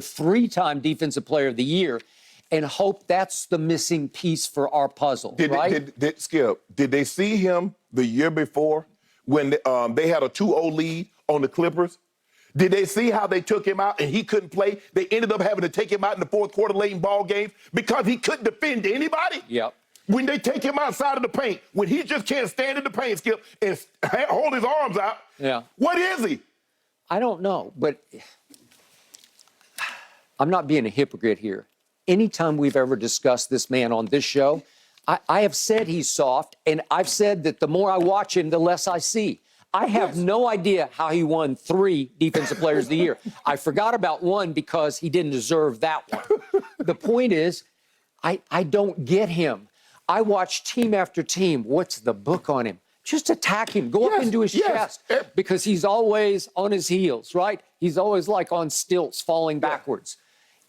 3-time Defensive Player of the Year, and hope that's the missing piece for our puzzle, right? Skip, did they see him the year before when they had a 2-0 lead on the Clippers? Did they see how they took him out and he couldn't play? They ended up having to take him out in the fourth quarter late in ball games because he couldn't defend anybody? Yep. When they take him outside of the paint, when he just can't stand in the paint, Skip, and hold his arms out, what is he? I don't know, but I'm not being a hypocrite here. Anytime we've ever discussed this man on this show, I have said he's soft, and I've said that the more I watch him, the less I see. I have no idea how he won 3 Defensive Players of the Year. I forgot about one because he didn't deserve that one. The point is, I don't get him. I watch team after team. What's the book on him? Just attack him. Go up into his chest because he's always on his heels, right? He's always like on stilts, falling backwards.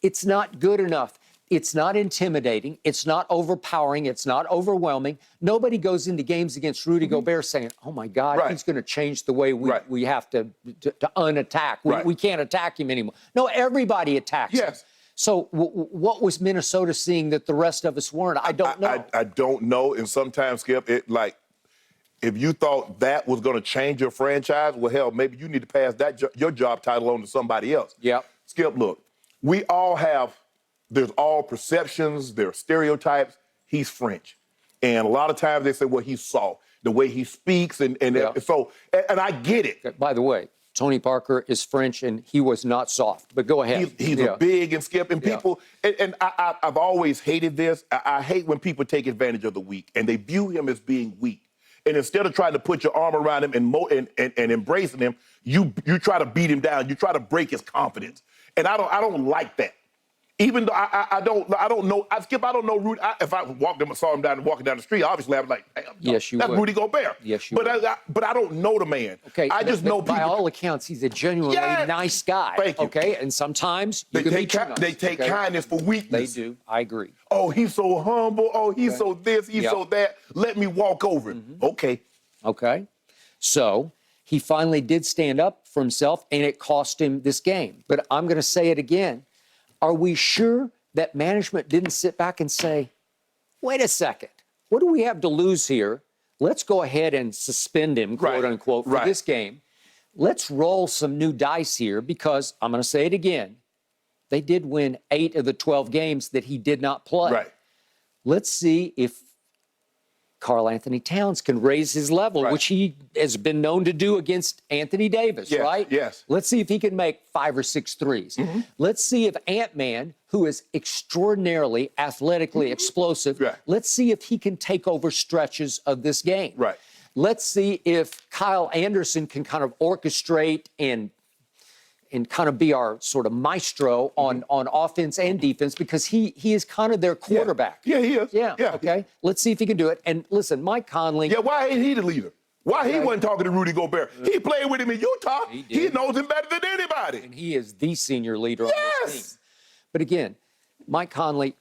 It's not good enough. It's not intimidating. It's not overpowering. It's not overwhelming. Nobody goes into games against Rudy Gobert saying, oh, my God, he's going to change the way we have to unattack. We can't attack him anymore. No, everybody attacks him. So what was Minnesota seeing that the rest of us weren't? I don't know. I don't know. And sometimes, Skip, if you thought that was going to change your franchise, well, hell, maybe you need to pass your job title on to somebody else. Skip, look, we all have, there's all perceptions, there are stereotypes. He's French. And a lot of times they say, well, he's soft, the way he speaks. And I get it. By the way, Tony Parker is French, and he was not soft. But go ahead. He's a big and Skip. And people, and I've always hated this. I hate when people take advantage of the weak, and they view him as being weak. And instead of trying to put your arm around him and embracing him, you try to beat him down. You try to break his confidence. And I don't like that. Even though I don't know, Skip, I don't know Rudy. If I saw him walking down the street, obviously I was like, damn, yes, that's Rudy Gobert. Yes, you but I don't know the man. Okay, I just know people. By all accounts, he's a genuinely nice guy. Thank you. Okay, and sometimes they take kindness for weakness. They do. I agree. Oh, he's so humble. Oh, he's so this. He's so that. Let me walk over him. Okay. Okay. So he finally did stand up for himself, and it cost him this game. But I'm going to say it again. Are we sure that management didn't sit back and say, wait a second, what do we have to lose here? Let's go ahead and suspend him, quote unquote, for this game. Let's roll some new dice here because, I'm going to say it again, they did win 8 of the 12 games that he did not play. Let's see if Karl Anthony Towns can raise his level, which he has been known to do against Anthony Davis, right? Yes. Let's see if he can make 5 or 6 threes. Let's see if Ant-Man, who is extraordinarily athletically explosive, let's see if he can take over stretches of this game. Let's see if Kyle Anderson can kind of orchestrate and kind of be our sort of maestro on offense and defense because he is kind of their quarterback. Yeah, he is. Okay. Let's see if he can do it. And listen, Mike Conley. Yeah, why ain't he the leader? Why he wasn't talking to Rudy Gobert? He played with him in Utah. He knows him better than anybody. And he is the senior leader on this team. But again, Mike Conley,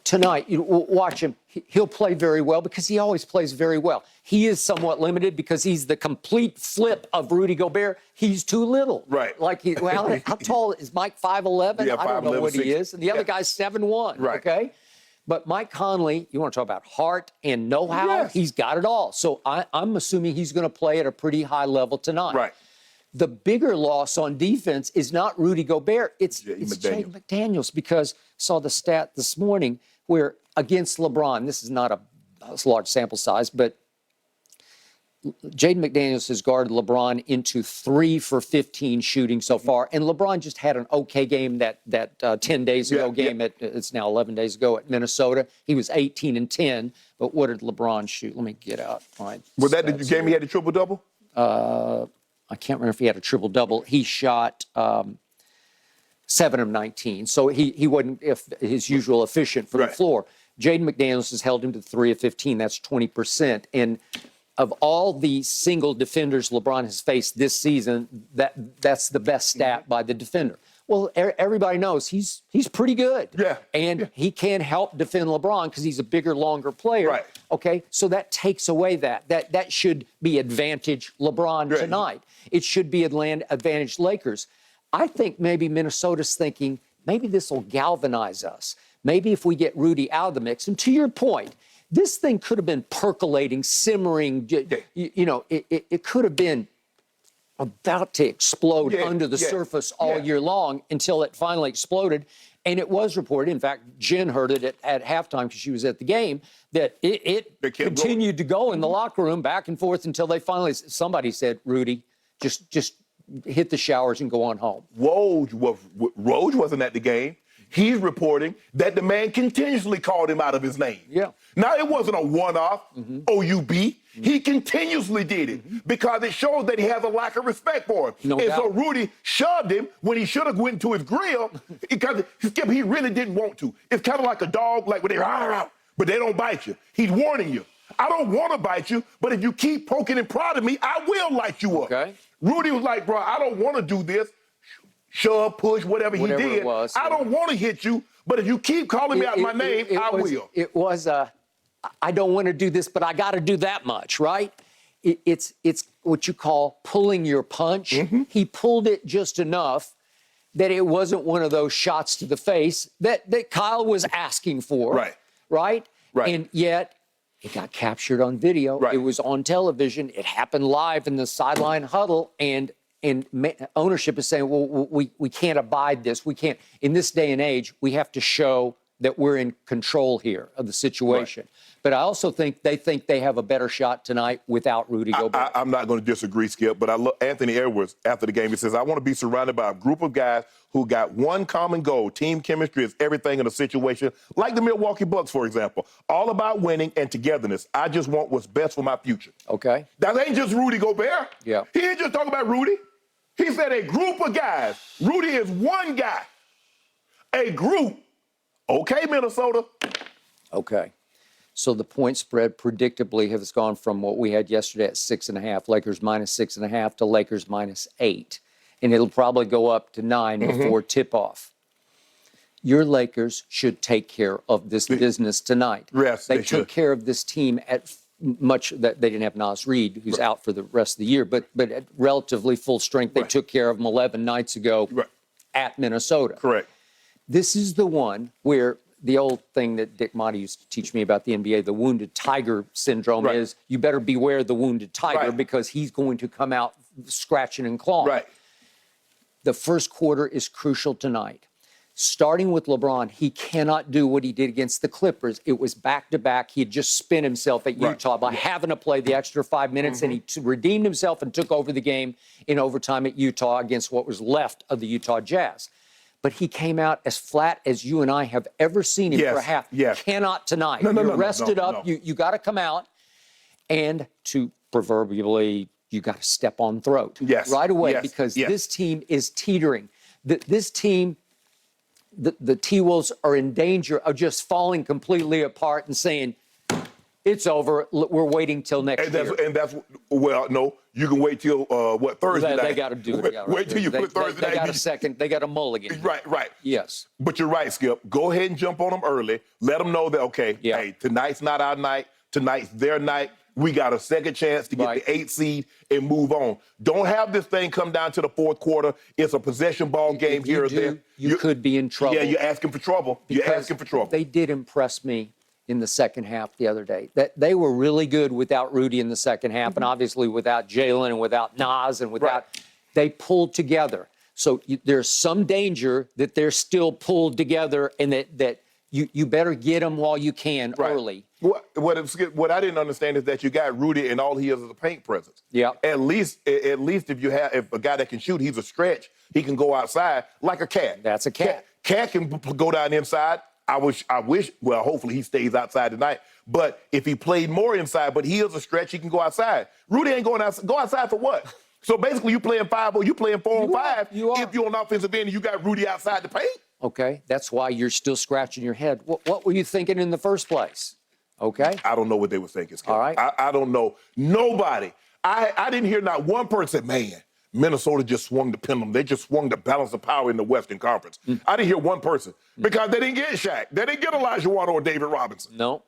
tonight, watch him. He'll play very well because he always plays very well. He is somewhat limited because he's the complete flip of Rudy Gobert. He's too little. Like, how tall is Mike? 5'11"? I don't know what he is. And the other guy's 7'1". Okay? But Mike Conley, you want to talk about heart and know-how? He's got it all. So I'm assuming he's going to play at a pretty high level tonight. The bigger loss on defense is not Rudy Gobert. It's Jaden McDaniels because I saw the stat this morning where against LeBron, this is not a large sample size, but Jaden McDaniels has guarded LeBron into 3 for 15 shooting so far. And LeBron just had an okay game that 10 days ago it's now 11 days ago at Minnesota. He was 18 and 10. But what did LeBron shoot? Let me get out. Was that the game he had the triple-double? I can't remember if he had a triple-double. He shot 7 of 19. So he wasn't his usual efficient from the floor. Jaden McDaniels has held him to 3 of 15. That's 20%. And of all the single defenders LeBron has faced this season, that's the best stat by the defender. Well, everybody knows he's pretty good. And he can help defend LeBron because he's a bigger, longer player. Okay, so that takes away that should be advantage LeBron tonight. It should be advantage Lakers. I think maybe Minnesota's thinking, maybe this will galvanize us. Maybe if we get Rudy out of the mix, and to your point, this thing could have been percolating, simmering, it could have been about to explode under the surface all year long until it finally exploded. And it was reported, in fact, Jen heard it at halftime because she was at the game, that it continued to go in the locker room back and forth until they finally, somebody said, Rudy, just hit the showers and go on home. Woj wasn't at the game. He's reporting that the man continuously called him out of his name. Yeah. Now, it wasn't a one-off, OUB. He continuously did it because it shows that he has a lack of respect for him. No and doubt. so Rudy shoved him when he should have went to his grill because he really didn't want to. It's kind of like a dog, like when they rah, but they don't bite you. He's warning you. I don't want to bite you, but if you keep poking and prodding me, I will light you up. Okay. Rudy was like, bro, I don't want to do this. Shove, push, whatever he did. It was. I don't want to hit you, but if you keep calling me out my name, I will. It was I don't want to do this, but I got to do that much, right? It's what you call pulling your punch. He pulled it just enough that it wasn't one of those shots to the face that Kyle was asking for. Right? And yet it got captured on video. It was on television. It happened live in the sideline huddle, and ownership is saying, well, we can't abide this. We can't. In this day and age, we have to show that we're in control here of the situation. But I also think they have a better shot tonight without Rudy Gobert. I'm not going to disagree, Skip, but I look Anthony Edwards after the game. He says, I want to be surrounded by a group of guys who got one common goal. Team chemistry is everything in a situation like the Milwaukee Bucks, for example. All about winning and togetherness. I just want what's best for my future. Okay. That ain't just Rudy Gobert. Yeah. He ain't just talking about Rudy. He said a group of guys. Rudy is one guy. A group. Okay, Minnesota. Okay. So the point spread predictably has gone from what we had yesterday at 6.5, Lakers -6.5 to Lakers -8. And it'll probably go up to 9 before tip-off. Your Lakers should take care of this business tonight. Yes, they they took should. care of this team at much that they didn't have Nas Reed, who's out for the rest of the year, but at relatively full strength. They took care of them 11 nights ago at Minnesota. Correct. This is the one where the old thing that Dick Motti used to teach me about the NBA, the wounded tiger syndrome, is you better beware the wounded tiger because he's going to come out scratching and clawing. The first quarter is crucial tonight. Starting with LeBron, he cannot do what he did against the Clippers. It was back-to-back. He had just spent himself at Utah by having to play the extra 5 minutes, and he redeemed himself and took over the game in overtime at Utah against what was left of the Utah Jazz. But he came out as flat as you and I have ever seen him for a half. Cannot tonight. You're rested up. You got to come out, and to proverbially, you got to step on throat right away because this team is teetering. This team, the T-Wolves are in danger of just falling completely apart and saying, it's over. We're waiting till next year. Well, no, you can wait till Thursday night. They got to do it. Wait till you put Thursday night. They got a second. They got a mulligan. Right. Yes. But you're right, Skip. Go ahead and jump on them early. Let them know that, hey, tonight's not our night. Tonight's their night. We got a second chance to get the 8th seed and move on. Don't have this thing come down to the fourth quarter. It's a possession ball game here or there. You could be in trouble. Yeah, you're asking for trouble. You're asking for trouble. They did impress me in the second half the other day. That they were really good without Rudy in the second half, and obviously without Jalen and without Nas and without. They pulled together. So there's some danger that they're still pulled together, and that you better get them while you can early. What I didn't understand is that you got Rudy, and all he is a paint presence. Yeah. At least if a guy that can shoot, he's a stretch. He can go outside like a cat. That's a cat. Cat can go down inside. I wish, well, hopefully he stays outside tonight. But if he played more inside, but he is a stretch, he can go outside. Rudy ain't going outside. Go outside for what? So basically you playing 5 or you playing 4 on 5. If you're on offensive end and you got Rudy outside the paint. Okay. That's why you're still scratching your head. What were you thinking in the first place? Okay. I don't know what they were thinking, Skip. All right. I don't know. Nobody. I didn't hear not one person say, man, Minnesota just swung the pendulum. They just swung the balance of power in the Western Conference. I didn't hear one person because they didn't get Shaq. They didn't get Elijah Watt or David Robinson. No.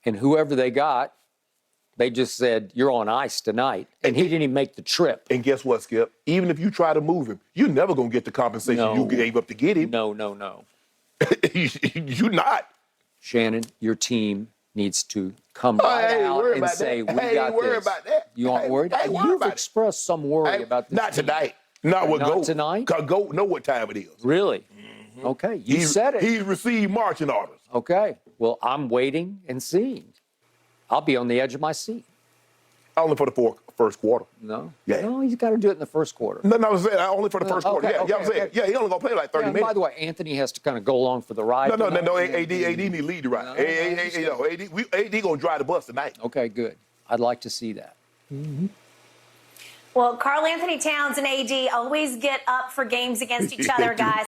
And whoever they got They just said, you're on ice tonight. And he didn't even make the trip. And guess what, Skip? Even if you try to move him, you're never going to get the compensation you gave up to get him. No. You're not. Shannon, your team needs to come right out and say, we got this. I ain't worried about that. You aren't worried? You've expressed some worry about this. Not tonight. Not with Goat. Not tonight? Because Goat know what time it is. Really? Mm-hmm. Okay, you said it. He received marching orders. Okay, well, I'm waiting and seeing. I'll be on the edge of my seat. Only for the first quarter. No? Yeah. No, he's got to do it in the first quarter. No, I'm saying only for the first quarter. Okay, I'm saying. Yeah, he only going to play like 30 minutes. By the way, Anthony has to kind of go along for the ride. No, AD need to lead the ride. AD going to drive the bus tonight. Okay, good. I'd like to see that. Mm-hmm. Well, Karl Anthony Towns and AD always get up for games against each other, guys.